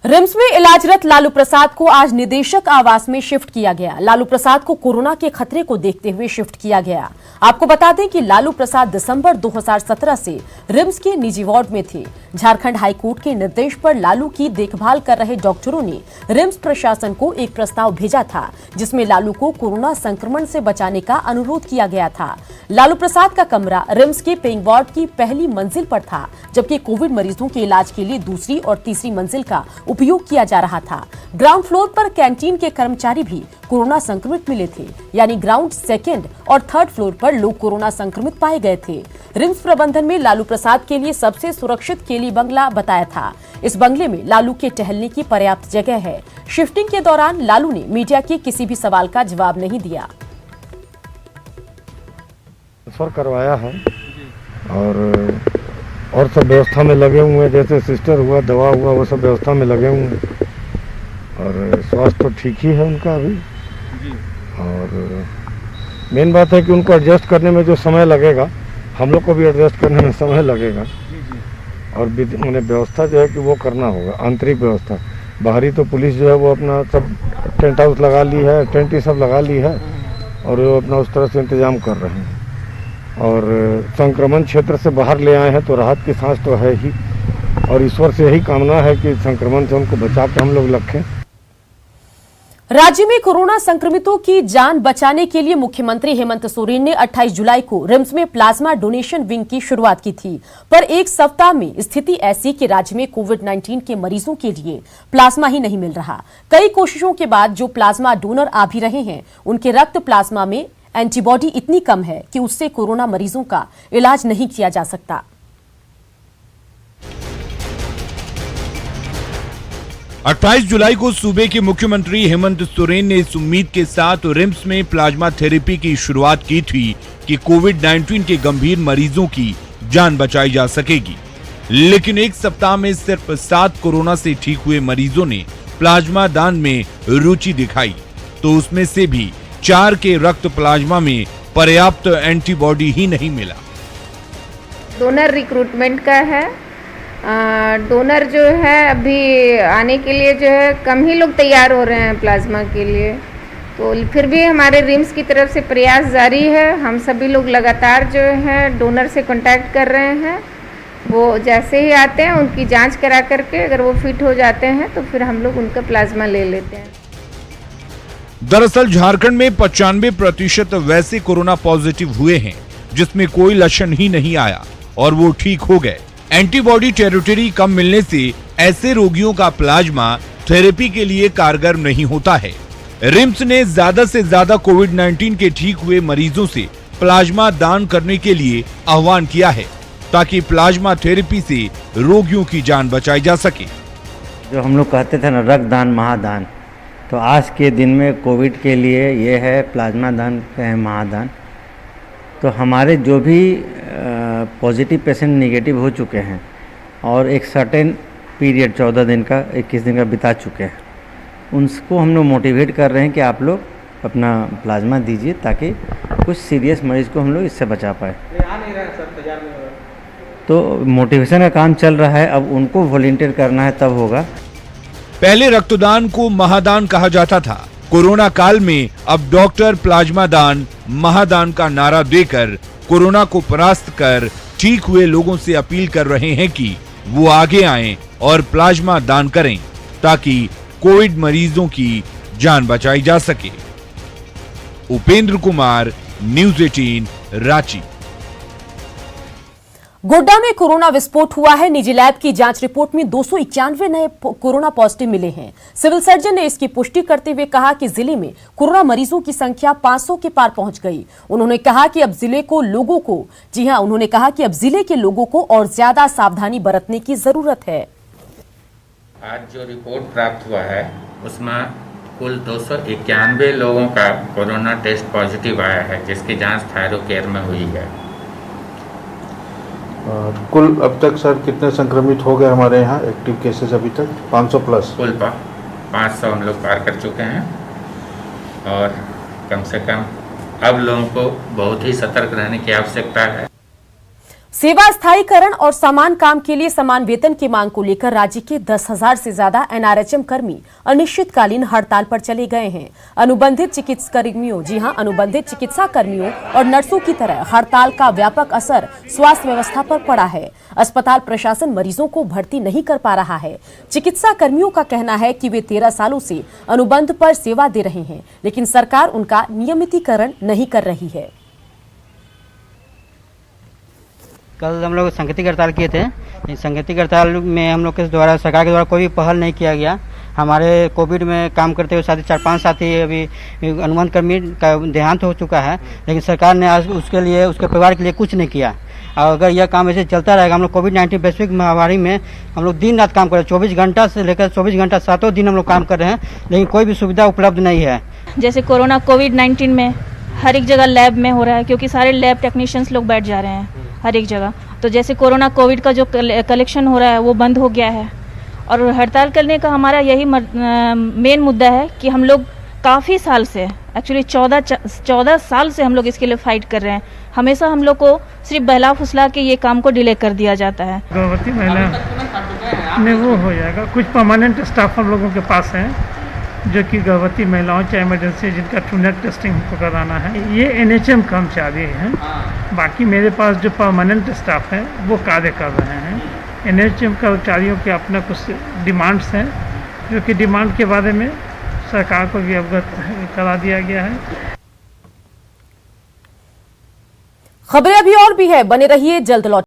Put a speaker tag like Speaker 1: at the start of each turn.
Speaker 1: RIMS में इलाजरत लालू प्रसाद को आज निदेशक आवास में शिफ्ट किया गया। लालू प्रसाद को कोरोना के खतरे को देखते हुए शिफ्ट किया गया। आपको बता दें कि लालू प्रसाद दिसंबर 2017 से रिम्स के निजी वार्ड में थे। झारखंड हाईकोर्ट के निर्देश पर लालू की देखभाल कर रहे डॉक्टरों ने रिम्स प्रशासन को एक प्रस्ताव भेजा था, जिसमें लालू को कोरोना संक्रमण से बचाने का अनुरोध किया गया था। लालू प्रसाद का कमरा रिम्स के पेइंग वार्ड की पहली मंजिल पर था, जबकि कोविड मरीजों के इलाज के लिए दूसरी और तीसरी मंजिल का उपयोग किया जा रहा था। ग्राउंड फ्लोर पर कैंटीन के कर्मचारी भी कोरोना संक्रमित मिले थे, यानी ग्राउंड सेकेंड और थर्ड फ्लोर पर लोग कोरोना संक्रमित पाए गए थे। रिम्स प्रबंधन में लालू प्रसाद के लिए सबसे सुरक्षित केली बंगला बताया था। इस बंगले में लालू के टहलने की पर्याप्त जगह है। शिफ्टिंग के दौरान लालू ने मीडिया के किसी भी सवाल का जवाब नहीं दिया।
Speaker 2: ट्रांसफर करवाया है और सब व्यवस्था में लगे हुए हैं, जैसे सिस्टर हुआ, दवा हुआ, वो सब व्यवस्था में लगे हुए हैं और स्वास्थ्य तो ठीक ही है उनका अभी। और मेन बात है कि उनको एडजस्ट करने में जो समय लगेगा, हम लोग को भी एडजस्ट करने में समय लगेगा और उन्हें व्यवस्था जो है कि वो करना होगा, आंतरिक व्यवस्था। बाहरी तो पुलिस जो है वो अपना सब टेंट हाउस लगा ली है, टेंट ही सब लगा ली है और वो अपना उस तरह से इंतजाम कर रहे हैं। और संक्रमण क्षेत्र से बाहर ले आए हैं तो राहत की सांस तो है ही और ईश्वर से यही कामना है कि संक्रमण से उनको बचा के हम लोग रखें।
Speaker 1: राज्य में कोरोना संक्रमितों की जान बचाने के लिए मुख्यमंत्री हेमंत सोरेन ने 28 जुलाई को रिम्स में प्लाज्मा डोनेशन विंग की शुरुआत की थी, पर एक सप्ताह में स्थिति ऐसी कि राज्य में कोविड-19 के मरीजों के लिए प्लाज्मा ही नहीं मिल रहा। कई कोशिशों के बाद जो प्लाज्मा डोनर आ भी रहे हैं, उनके रक्त प्लाज्मा में एंटीबॉडी इतनी कम है कि उससे कोरोना मरीजों का इलाज नहीं किया जा सकता।
Speaker 3: 28 जुलाई को सूबे के मुख्यमंत्री हेमंत सोरेन ने इस उम्मीद के साथ रिम्स में प्लाज्मा थेरेपी की शुरुआत की थी कि कोविड-19 के गंभीर मरीजों की जान बचाई जा सकेगी। लेकिन एक सप्ताह में सिर्फ 7 कोरोना से ठीक हुए मरीजों ने प्लाज्मा दान में रुचि दिखाई, तो उसमें से भी 4 के रक्त प्लाज्मा में पर्याप्त एंटीबॉडी ही नहीं मिला।
Speaker 4: डोनर रिक्रूटमेंट का है। डोनर जो है अभी आने के लिए जो है कम ही लोग तैयार हो रहे हैं प्लाज्मा के लिए, तो फिर भी हमारे रिम्स की तरफ से प्रयास जारी है। हम सभी लोग लगातार जो है डोनर से कांटेक्ट कर रहे हैं। वो जैसे ही आते हैं उनकी जांच करा करके अगर वो फिट हो जाते हैं तो फिर हम लोग उनका प्लाज्मा ले लेते हैं।
Speaker 3: दरअसल झारखंड में 95% वैसे कोरोना पॉजिटिव हुए हैं जिसमें कोई लक्षण ही नहीं आया और वो ठीक हो गए। एंटीबॉडी टेरिटरी कम मिलने से ऐसे रोगियों का प्लाज्मा थेरेपी के लिए कारगर नहीं होता है। रिम्स ने ज्यादा से ज्यादा कोविड-19 के ठीक हुए मरीजों से प्लाज्मा दान करने के लिए आह्वान किया है, ताकि प्लाज्मा थेरेपी से रोगियों की जान बचाई जा सके।
Speaker 5: जो हम लोग कहते थे ना, रक्तदान महादान, तो आज के दिन में कोविड के लिए ये है प्लाज्मा दान है महादान। तो हमारे जो भी पॉजिटिव पेशेंट नेगेटिव हो चुके हैं और एक सर्टेन पीरियड 14 दिन का 21 दिन का बिता चुके हैं, उनको हम लोग मोटिवेट कर रहे हैं कि आप लोग अपना प्लाज्मा दीजिए ताकि कुछ सीरियस मरीज को हम लोग इससे बचा पाए। तो मोटिवेशन का काम चल रहा है, अब उनको वॉलंटियर करना है तब होगा।
Speaker 3: पहले रक्तदान को महादान कहा जाता था। कोरोना काल में अब डॉक्टर प्लाज्मा दान महादान का नारा देकर कोरोना को परास्त कर ठीक हुए लोगों से अपील कर रहे हैं कि वो आगे आएं और प्लाज्मा दान करें, ताकि कोविड मरीजों की जान बचाई जा सके। उपेंद्र कुमार, न्यूज़ 18, रांची।
Speaker 1: गोड्डा में कोरोना विस्फोट हुआ है। निजी लैब की जांच रिपोर्ट में 291 नए कोरोना पॉजिटिव मिले हैं। सिविल सर्जन ने इसकी पुष्टि करते हुए कहा कि जिले में कोरोना मरीजों की संख्या 500 के पार पहुंच गई। उन्होंने कहा कि अब जिले के लोगों को और ज्यादा सावधानी बरतने की जरूरत है।
Speaker 6: आज जो रिपोर्ट प्राप्त हुआ है उसमें कुल 291 लोगों का कोरोना टेस्ट पॉजिटिव आया है, जिसकी जाँच थायरो केयर में हुई है।
Speaker 7: कुल अब तक सर कितने संक्रमित हो गए हमारे यहाँ एक्टिव केसेस अभी तक? 500 प्लस।
Speaker 6: कुल 500 हम लोग पार कर चुके हैं और कम से कम अब लोगों को बहुत ही सतर्क रहने की आवश्यकता है।
Speaker 1: सेवा स्थायीकरण और समान काम के लिए समान वेतन की मांग को लेकर राज्य के 10,000 से ज्यादा एनआरएचएम कर्मी अनिश्चितकालीन हड़ताल पर चले गए हैं। अनुबंधित चिकित्सा कर्मियों, जी हां, अनुबंधित चिकित्सा कर्मियों और नर्सों की तरह हड़ताल का व्यापक असर स्वास्थ्य व्यवस्था पर पड़ा है। अस्पताल प्रशासन मरीजों को भर्ती नहीं कर पा रहा है। चिकित्सा कर्मियों का कहना है कि वे 13 सालों से अनुबंध पर सेवा दे रहे हैं, लेकिन सरकार उनका नियमितीकरण नहीं कर रही है।
Speaker 8: कल हम लोग सांकेतिक हड़ताल किए थे। इस सांकेतिक हड़ताल में हम लोग के द्वारा, सरकार के द्वारा कोई भी पहल नहीं किया गया। हमारे कोविड में काम करते हुए साथी 4-5 साथी अभी अनुबंध कर्मी का देहांत हो चुका है, लेकिन सरकार ने आज उसके लिए, उसके परिवार के लिए कुछ नहीं किया। और अगर यह काम ऐसे चलता रहेगा, हम लोग कोविड-19 वैश्विक महामारी में हम लोग दिन रात काम कर रहे हैं, 24 घंटा से लेकर 24 घंटा 7 दिन हम लोग काम कर रहे हैं, लेकिन कोई भी सुविधा उपलब्ध नहीं है।
Speaker 9: जैसे कोरोना कोविड-19 में हर एक जगह लैब में हो रहा है, क्योंकि सारे लैब टेक्नीशियंस लोग बैठ जा रहे हैं हर एक जगह। तो जैसे कोरोना कोविड का जो कलेक्शन हो रहा है वो बंद हो गया है। और हड़ताल करने का हमारा यही मेन मुद्दा है कि हम लोग काफ़ी साल से, एक्चुअली 14 साल से हम लोग इसके लिए फाइट कर रहे हैं। हमेशा हम लोग को सिर्फ बहला फुसला के ये काम को डिले कर दिया जाता है।
Speaker 10: गर्भवती महिला में वो हो जाएगा। कुछ परमानेंट स्टाफ हम लोगों के पास हैं जो कि गर्भवती महिलाओं चाहे इमरजेंसी जिनका ट्रूनेट टेस्टिंग हमको कराना है, ये एनएचएम कर्मचारी हैं। बाकी मेरे पास जो परमानेंट स्टाफ है वो कार्य कर रहे हैं। एनएचएम कर्मचारियों के अपना कुछ डिमांड्स हैं, जो कि डिमांड के बारे में सरकार को भी अवगत करा दिया गया है।
Speaker 1: खबरें अभी और भी है, बने रहिए, जल्द लौट